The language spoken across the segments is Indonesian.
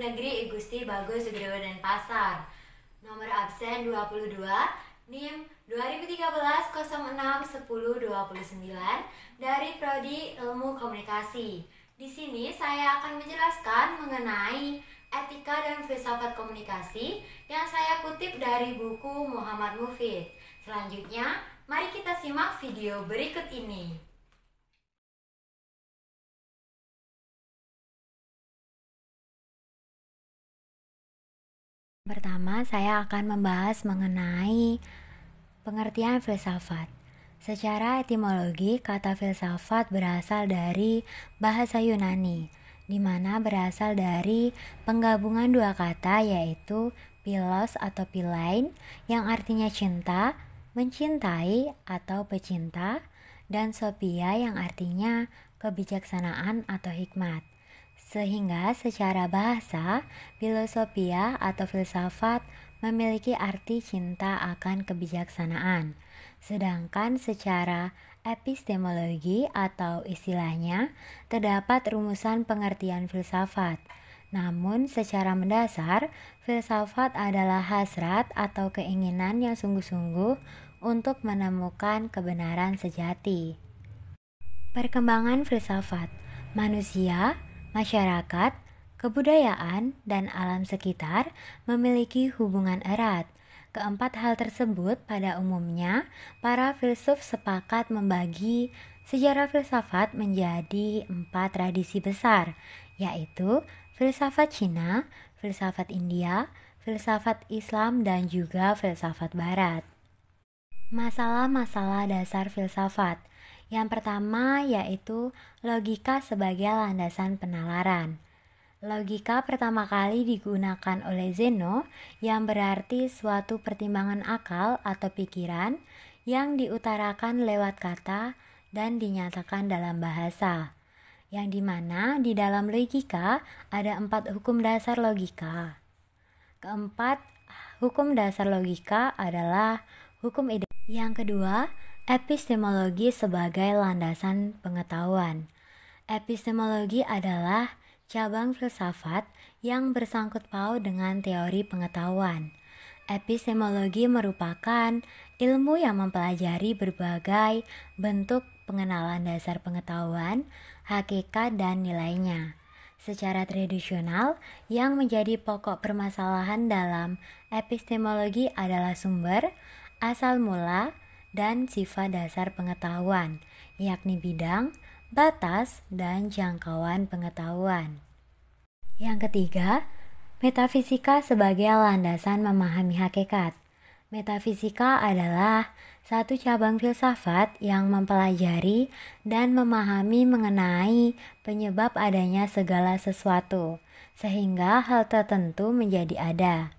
Negeri I Gusti Bagus Sugiono Denpasar. Nomor absen 22, NIM 2013-06-10-29 dari Prodi Ilmu Komunikasi. Di sini saya akan menjelaskan mengenai etika dan filsafat komunikasi yang saya kutip dari buku Muhammad Mufid. Selanjutnya, mari kita simak video berikut ini. Pertama, saya akan membahas mengenai pengertian filsafat. Secara etimologi, kata filsafat berasal dari bahasa Yunani, di mana berasal dari penggabungan dua kata yaitu philos atau philein yang artinya cinta, mencintai atau pecinta, dan sophia yang artinya kebijaksanaan atau hikmat. Sehingga secara bahasa, filosofia atau filsafat memiliki arti cinta akan kebijaksanaan. Sedangkan secara epistemologi atau istilahnya, terdapat rumusan pengertian filsafat. Namun secara mendasar, filsafat adalah hasrat atau keinginan yang sungguh-sungguh untuk menemukan kebenaran sejati. Perkembangan filsafat manusia, masyarakat, kebudayaan, dan alam sekitar memiliki hubungan erat. Keempat hal tersebut pada umumnya para filsuf sepakat membagi sejarah filsafat menjadi 4 tradisi besar, yaitu filsafat Cina, filsafat India, filsafat Islam, dan juga filsafat Barat. Masalah-masalah dasar filsafat. Yang pertama yaitu logika sebagai landasan penalaran. Logika pertama kali digunakan oleh Zeno yang berarti suatu pertimbangan akal atau pikiran yang diutarakan lewat kata dan dinyatakan dalam bahasa. Yang dimana di dalam logika ada 4 hukum dasar logika. Keempat, hukum dasar logika adalah hukum ide. Yang kedua, epistemologi sebagai landasan pengetahuan. Epistemologi adalah cabang filsafat yang bersangkut paut dengan teori pengetahuan. Epistemologi merupakan ilmu yang mempelajari berbagai bentuk pengenalan dasar pengetahuan, hakikat, dan nilainya. Secara tradisional, yang menjadi pokok permasalahan dalam epistemologi adalah sumber, asal mula, dan sifat dasar pengetahuan, yakni bidang, batas, dan jangkauan pengetahuan. Yang ketiga, metafisika sebagai landasan memahami hakikat. Metafisika adalah satu cabang filsafat yang mempelajari dan memahami mengenai penyebab adanya segala sesuatu, sehingga hal tertentu menjadi ada.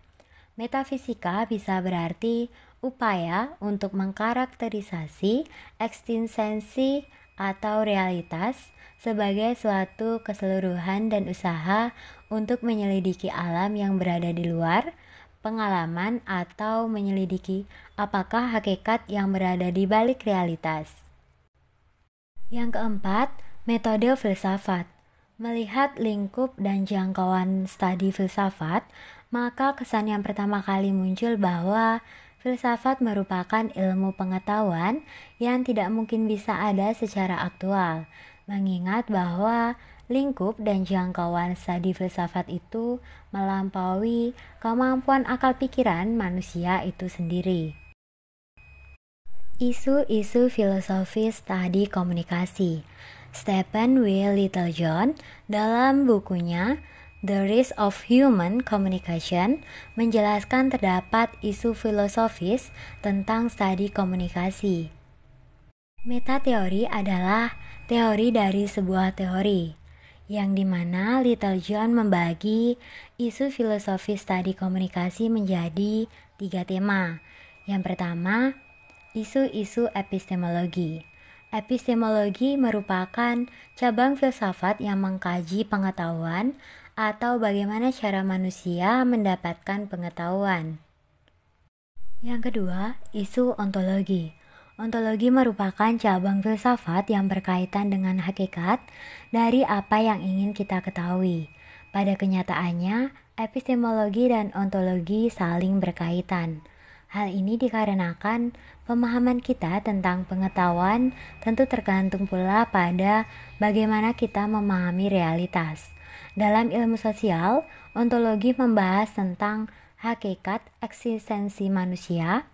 Metafisika bisa berarti upaya untuk mengkarakterisasi eksistensi atau realitas sebagai suatu keseluruhan dan usaha untuk menyelidiki alam yang berada di luar pengalaman atau menyelidiki apakah hakikat yang berada di balik realitas. Yang keempat, metode filsafat. Melihat lingkup dan jangkauan studi filsafat, maka kesan yang pertama kali muncul bahwa filsafat merupakan ilmu pengetahuan yang tidak mungkin bisa ada secara aktual, mengingat bahwa lingkup dan jangkauan studi filsafat itu melampaui kemampuan akal pikiran manusia itu sendiri. Isu-isu filosofis studi komunikasi. Stephen W. Littlejohn dalam bukunya The Rise of Human Communication menjelaskan terdapat isu filosofis tentang studi komunikasi. Metateori adalah teori dari sebuah teori, yang dimana Littlejohn membagi isu filosofis studi komunikasi menjadi 3 tema. Yang pertama, isu-isu epistemologi. Epistemologi merupakan cabang filsafat yang mengkaji pengetahuan atau bagaimana cara manusia mendapatkan pengetahuan. Yang kedua, isu ontologi. Ontologi merupakan cabang filsafat yang berkaitan dengan hakikat dari apa yang ingin kita ketahui. Pada kenyataannya, epistemologi dan ontologi saling berkaitan. Hal ini dikarenakan pemahaman kita tentang pengetahuan tentu tergantung pula pada bagaimana kita memahami realitas. Dalam ilmu sosial, ontologi membahas tentang hakikat eksistensi manusia,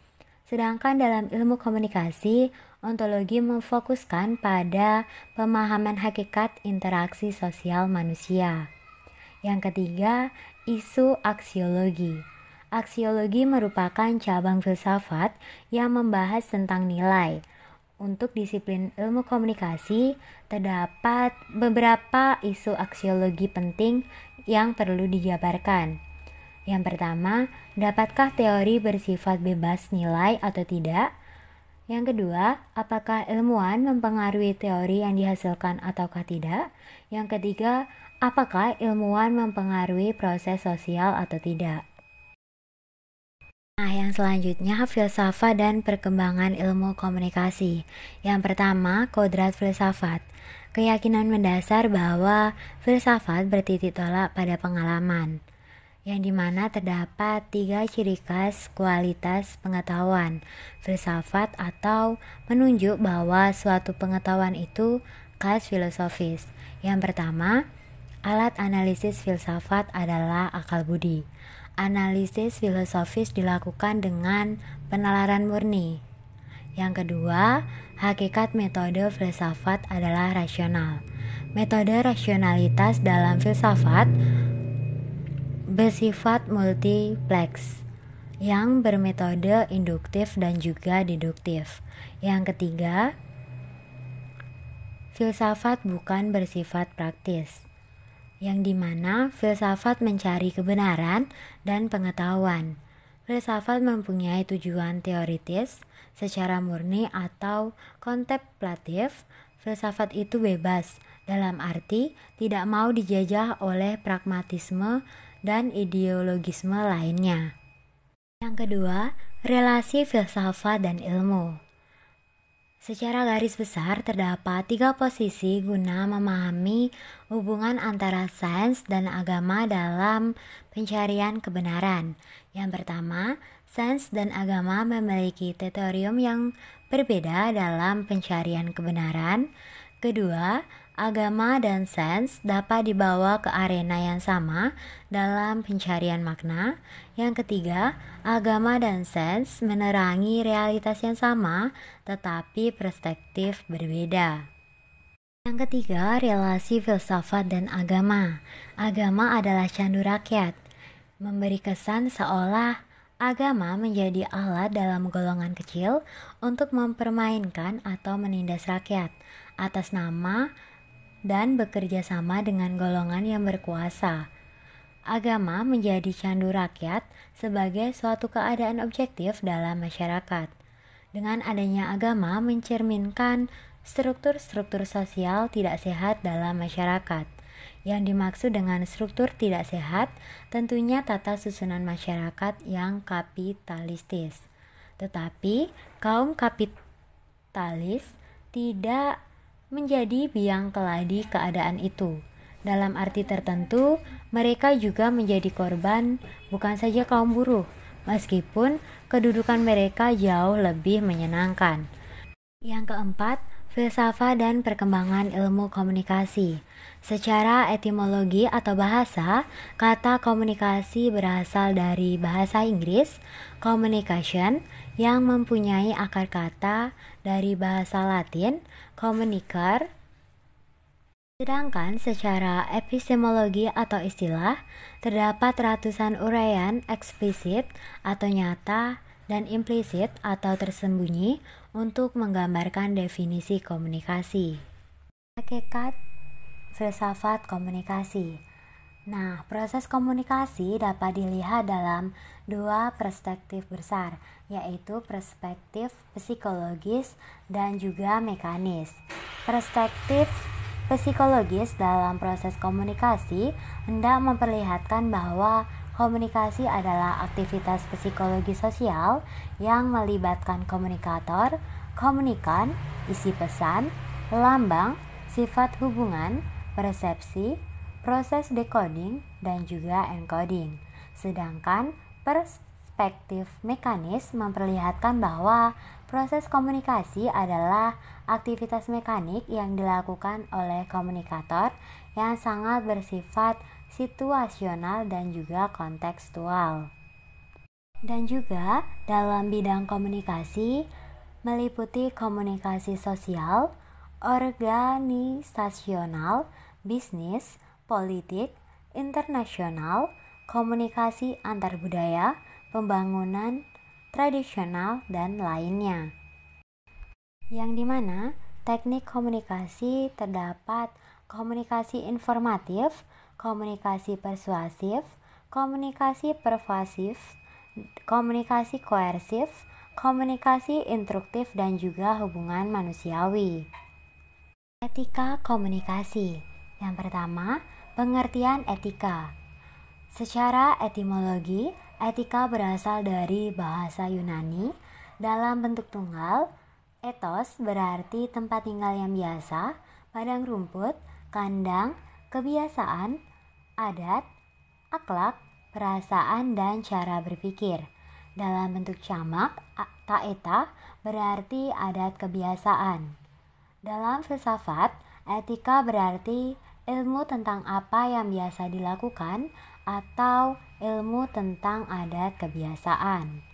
sedangkan dalam ilmu komunikasi, ontologi memfokuskan pada pemahaman hakikat interaksi sosial manusia. Yang ketiga, isu aksiologi. Aksiologi merupakan cabang filsafat yang membahas tentang nilai. Untuk disiplin ilmu komunikasi, terdapat beberapa isu aksiologi penting yang perlu dijabarkan. Yang pertama, dapatkah teori bersifat bebas nilai atau tidak? Yang kedua, apakah ilmuwan mempengaruhi teori yang dihasilkan ataukah tidak? Yang ketiga, apakah ilmuwan mempengaruhi proses sosial atau tidak? Nah, yang selanjutnya filsafat dan perkembangan ilmu komunikasi. Yang pertama, kodrat filsafat. Keyakinan mendasar bahwa filsafat bertitik tolak pada pengalaman, yang dimana terdapat 3 ciri khas kualitas pengetahuan filsafat atau menunjuk bahwa suatu pengetahuan itu khas filosofis. Yang pertama, alat analisis filsafat adalah akal budi. Analisis filosofis dilakukan dengan penalaran murni. Yang kedua, hakikat metode filsafat adalah rasional. Metode rasionalitas dalam filsafat bersifat multipleks yang bermetode induktif dan juga deduktif. Yang ketiga, filsafat bukan bersifat praktis, yang dimana filsafat mencari kebenaran dan pengetahuan. Filsafat mempunyai tujuan teoritis secara murni atau kontemplatif. Filsafat itu bebas, dalam arti tidak mau dijajah oleh pragmatisme dan ideologisme lainnya. Yang kedua, relasi filsafat dan ilmu. Secara garis besar terdapat 3 posisi guna memahami hubungan antara sains dan agama dalam pencarian kebenaran. Yang pertama, sains dan agama memiliki teritorium yang berbeda dalam pencarian kebenaran. Kedua, agama dan sains dapat dibawa ke arena yang sama dalam pencarian makna. Yang ketiga, agama dan sains menerangi realitas yang sama tetapi perspektif berbeda. Yang ketiga, relasi filsafat dan agama. Agama adalah candu rakyat, memberi kesan seolah agama menjadi alat dalam golongan kecil untuk mempermainkan atau menindas rakyat atas nama dan bekerja sama dengan golongan yang berkuasa. Agama menjadi candu rakyat sebagai suatu keadaan objektif dalam masyarakat. Dengan adanya agama mencerminkan struktur-struktur sosial tidak sehat dalam masyarakat. Yang dimaksud dengan struktur tidak sehat tentunya tata susunan masyarakat yang kapitalistis. Tetapi kaum kapitalis tidak menjadi biang keladi keadaan itu. Dalam arti tertentu, mereka juga menjadi korban bukan saja kaum buruh, meskipun kedudukan mereka jauh lebih menyenangkan. Yang keempat, filsafat dan perkembangan ilmu komunikasi. Secara etimologi atau bahasa, kata komunikasi berasal dari bahasa Inggris, communication, yang mempunyai akar kata dari bahasa Latin, communicare. Sedangkan secara epistemologi atau istilah, terdapat ratusan uraian eksplisit atau nyata dan implisit atau tersembunyi untuk menggambarkan definisi komunikasi. Hakikat filsafat komunikasi. Nah, proses komunikasi dapat dilihat dalam 2 perspektif besar, yaitu perspektif psikologis dan juga mekanis. Perspektif psikologis dalam proses komunikasi hendak memperlihatkan bahwa komunikasi adalah aktivitas psikologi sosial yang melibatkan komunikator, komunikan, isi pesan, lambang, sifat hubungan, persepsi, proses decoding, dan juga encoding. Sedangkan perspektif mekanis memperlihatkan bahwa proses komunikasi adalah aktivitas mekanik yang dilakukan oleh komunikator yang sangat bersifat situasional dan juga kontekstual. Dan juga dalam bidang komunikasi meliputi komunikasi sosial, organisasional, bisnis, politik, internasional, komunikasi antar budaya, pembangunan tradisional, dan lainnya. Yang dimana teknik komunikasi terdapat komunikasi informatif, komunikasi persuasif, komunikasi pervasif, komunikasi koersif, komunikasi instruktif, dan juga hubungan manusiawi. Etika komunikasi. Yang pertama, pengertian etika. Secara etimologi, etika berasal dari bahasa Yunani dalam bentuk tunggal. Etos berarti tempat tinggal yang biasa, padang rumput, kandang, kebiasaan, adat, akhlak, perasaan, dan cara berpikir. Dalam bentuk jamak, taeta berarti adat kebiasaan. Dalam filsafat, etika berarti ilmu tentang apa yang biasa dilakukan atau ilmu tentang adat kebiasaan.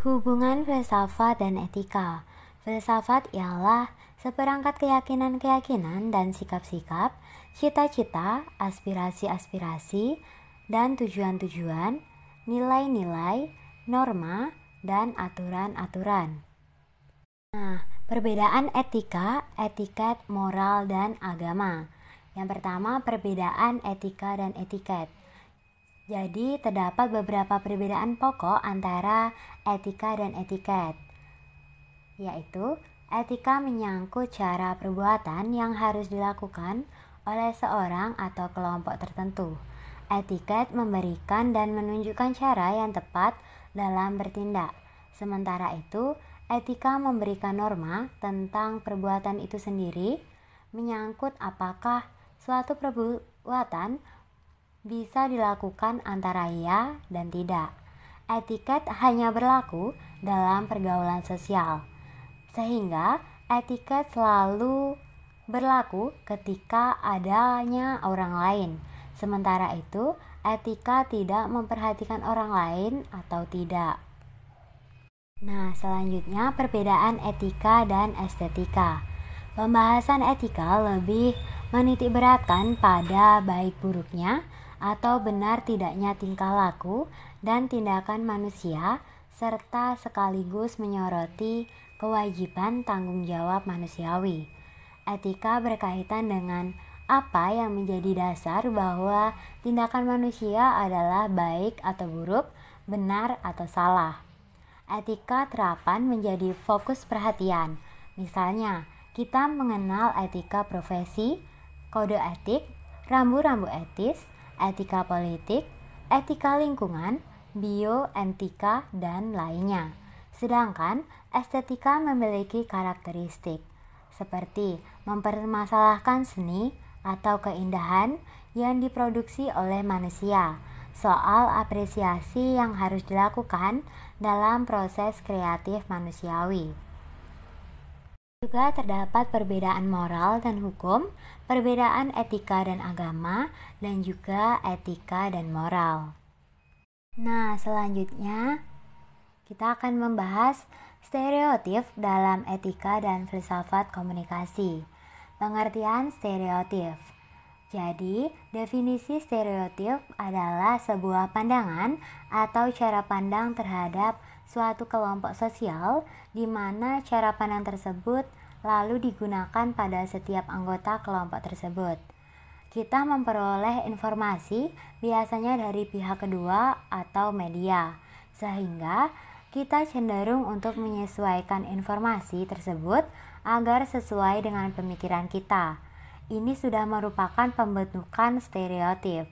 Hubungan filsafat dan etika. Filsafat ialah seperangkat keyakinan-keyakinan dan sikap-sikap, cita-cita, aspirasi-aspirasi, dan tujuan-tujuan, nilai-nilai, norma, dan aturan-aturan. Nah, perbedaan etika, etiket, moral, dan agama. Yang pertama, perbedaan etika dan etiket. Jadi, terdapat beberapa perbedaan pokok antara etika dan etiket, yaitu etika menyangkut cara perbuatan yang harus dilakukan oleh seorang atau kelompok tertentu. Etiket memberikan dan menunjukkan cara yang tepat dalam bertindak. Sementara itu, etika memberikan norma tentang perbuatan itu sendiri, menyangkut apakah suatu perbuatan bisa dilakukan antara ya dan tidak. Etiket hanya berlaku dalam pergaulan sosial, sehingga etiket selalu berlaku ketika adanya orang lain. Sementara itu, etika tidak memperhatikan orang lain atau tidak. Nah, selanjutnya perbedaan etika dan estetika. Pembahasan etika lebih menitikberatkan pada baik buruknya atau benar tidaknya tingkah laku dan tindakan manusia, serta sekaligus menyoroti kewajiban tanggung jawab manusiawi. Etika berkaitan dengan apa yang menjadi dasar bahwa tindakan manusia adalah baik atau buruk, benar atau salah. Etika terapan menjadi fokus perhatian. Misalnya, kita mengenal etika profesi, kode etik, rambu-rambu etis, etika politik, etika lingkungan, bioetika, dan lainnya. Sedangkan estetika memiliki karakteristik seperti mempermasalahkan seni atau keindahan yang diproduksi oleh manusia, soal apresiasi yang harus dilakukan dalam proses kreatif manusiawi. Juga terdapat perbedaan moral dan hukum, perbedaan etika dan agama, dan juga etika dan moral. Nah, selanjutnya kita akan membahas stereotip dalam etika dan filsafat komunikasi. Pengertian stereotip. Jadi, definisi stereotip adalah sebuah pandangan atau cara pandang terhadap suatu kelompok sosial di mana cara pandang tersebut lalu digunakan pada setiap anggota kelompok tersebut. Kita memperoleh informasi biasanya dari pihak kedua atau media, sehingga kita cenderung untuk menyesuaikan informasi tersebut agar sesuai dengan pemikiran kita. Ini sudah merupakan pembentukan stereotip.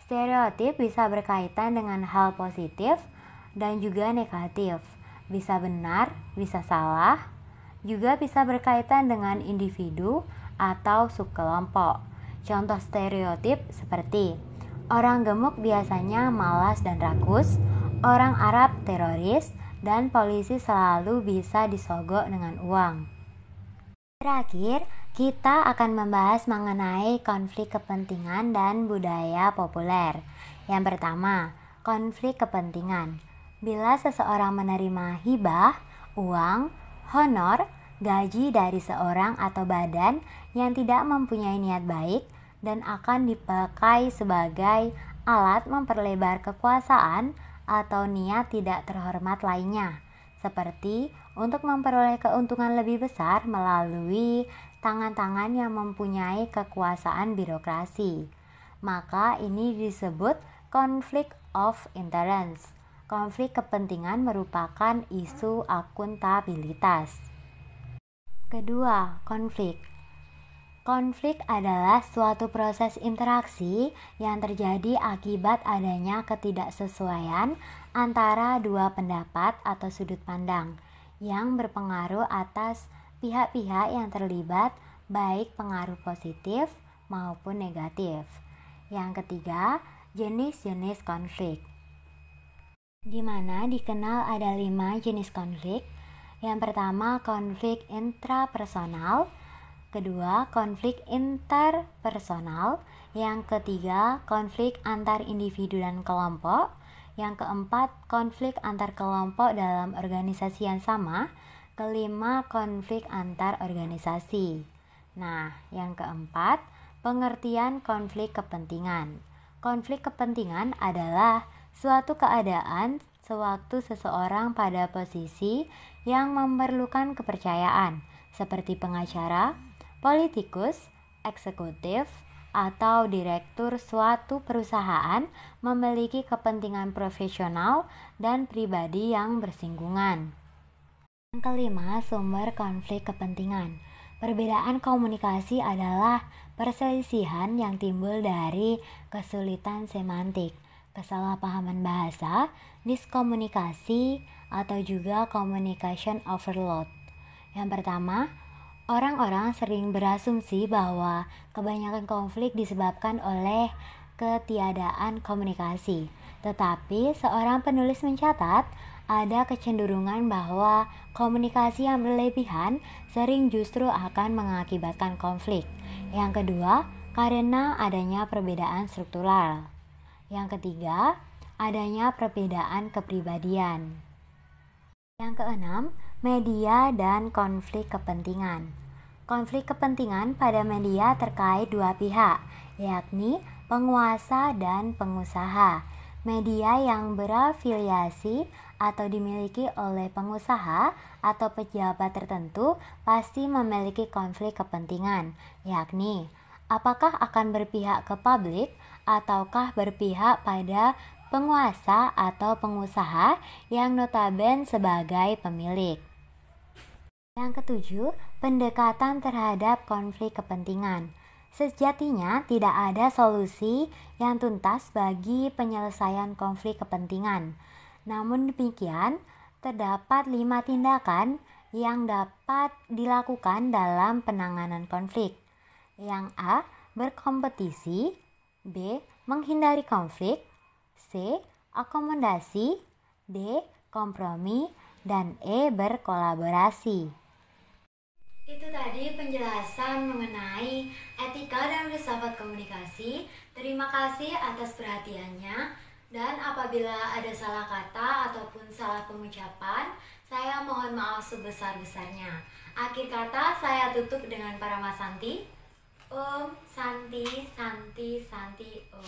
Stereotip bisa berkaitan dengan hal positif dan juga negatif. Bisa benar, bisa salah, juga bisa berkaitan dengan individu atau subkelompok. Contoh stereotip seperti orang gemuk biasanya malas dan rakus, orang Arab teroris, dan polisi selalu bisa disogok dengan uang. Terakhir, kita akan membahas mengenai konflik kepentingan dan budaya populer. Yang pertama, konflik kepentingan. Bila seseorang menerima hibah, uang, honor, gaji dari seorang atau badan yang tidak mempunyai niat baik dan akan dipakai sebagai alat memperlebar kekuasaan atau niat tidak terhormat lainnya, seperti untuk memperoleh keuntungan lebih besar melalui tangan-tangan yang mempunyai kekuasaan birokrasi. Maka ini disebut conflict of interest. Konflik kepentingan merupakan isu akuntabilitas. Kedua, konflik. Konflik adalah suatu proses interaksi yang terjadi akibat adanya ketidaksesuaian antara dua pendapat atau sudut pandang yang berpengaruh atas pihak-pihak yang terlibat, baik pengaruh positif maupun negatif. Yang ketiga, jenis-jenis konflik, di mana dikenal ada 5 jenis konflik. Yang pertama, konflik intrapersonal. Kedua, konflik interpersonal. Yang ketiga, konflik antar individu dan kelompok. Yang keempat, konflik antar kelompok dalam organisasi yang sama. Kelima, konflik antar organisasi. Nah, yang keempat, pengertian konflik kepentingan. Konflik kepentingan adalah suatu keadaan sewaktu seseorang pada posisi yang memerlukan kepercayaan, seperti pengacara, politikus, eksekutif, atau direktur suatu perusahaan memiliki kepentingan profesional dan pribadi yang bersinggungan. Yang kelima, sumber konflik kepentingan. Perbedaan komunikasi adalah perselisihan yang timbul dari kesulitan semantik, kesalahpahaman bahasa, diskomunikasi, atau juga communication overload. Yang pertama, orang-orang sering berasumsi bahwa kebanyakan konflik disebabkan oleh ketiadaan komunikasi. Tetapi seorang penulis mencatat ada kecenderungan bahwa komunikasi yang berlebihan sering justru akan mengakibatkan konflik. Yang kedua, karena adanya perbedaan struktural. Yang ketiga, adanya perbedaan kepribadian. Yang keenam, media dan konflik kepentingan. Konflik kepentingan pada media terkait dua pihak, yakni penguasa dan pengusaha. Media yang berafiliasi atau dimiliki oleh pengusaha atau pejabat tertentu pasti memiliki konflik kepentingan, yakni apakah akan berpihak ke publik ataukah berpihak pada penguasa atau pengusaha yang notabene sebagai pemilik. Yang ketujuh, pendekatan terhadap konflik kepentingan. Sejatinya tidak ada solusi yang tuntas bagi penyelesaian konflik kepentingan. Namun demikian, terdapat 5 tindakan yang dapat dilakukan dalam penanganan konflik. Yang A, berkompetisi. B, menghindari konflik. C, akomodasi. D, kompromi. Dan E, berkolaborasi. Itu tadi penjelasan mengenai etika dan filsafat komunikasi. Terima kasih atas perhatiannya. Dan apabila ada salah kata ataupun salah pengucapan, saya mohon maaf sebesar-besarnya. Akhir kata saya tutup dengan Paramasanti. Om Santi Santi Santi Om.